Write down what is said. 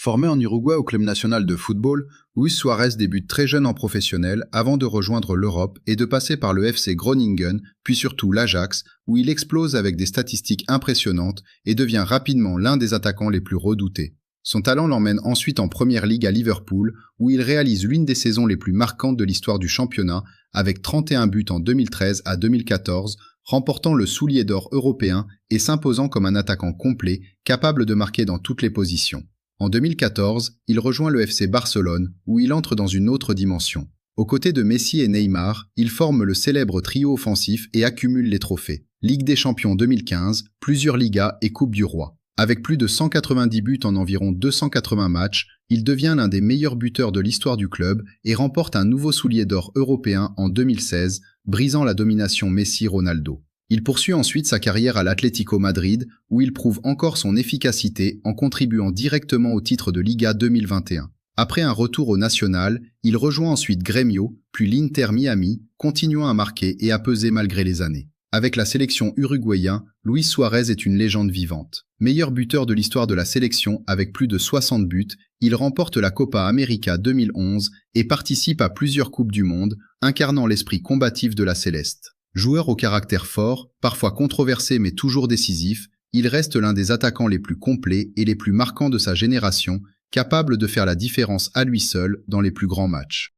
Formé en Uruguay au club national de football, Luis Suarez débute très jeune en professionnel avant de rejoindre l'Europe et de passer par le FC Groningen, puis surtout l'Ajax, où il explose avec des statistiques impressionnantes et devient rapidement l'un des attaquants les plus redoutés. Son talent l'emmène ensuite en Première Ligue à Liverpool, où il réalise l'une des saisons les plus marquantes de l'histoire du championnat, avec 31 buts en 2013 à 2014, remportant le soulier d'or européen et s'imposant comme un attaquant complet, capable de marquer dans toutes les positions. En 2014, il rejoint le FC Barcelone, où il entre dans une autre dimension. Aux côtés de Messi et Neymar, il forme le célèbre trio offensif et accumule les trophées. Ligue des Champions 2015, plusieurs Ligas et Coupe du Roi. Avec plus de 190 buts en environ 280 matchs, il devient l'un des meilleurs buteurs de l'histoire du club et remporte un nouveau soulier d'or européen en 2016, brisant la domination Messi-Ronaldo. Il poursuit ensuite sa carrière à l'Atlético Madrid, où il prouve encore son efficacité en contribuant directement au titre de Liga 2021. Après un retour au national, il rejoint ensuite Grêmio, puis l'Inter Miami, continuant à marquer et à peser malgré les années. Avec la sélection uruguayen, Luis Suarez est une légende vivante. Meilleur buteur de l'histoire de la sélection avec plus de 60 buts, il remporte la Copa América 2011 et participe à plusieurs Coupes du Monde, incarnant l'esprit combatif de la Céleste. Joueur au caractère fort, parfois controversé mais toujours décisif, il reste l'un des attaquants les plus complets et les plus marquants de sa génération, capable de faire la différence à lui seul dans les plus grands matchs.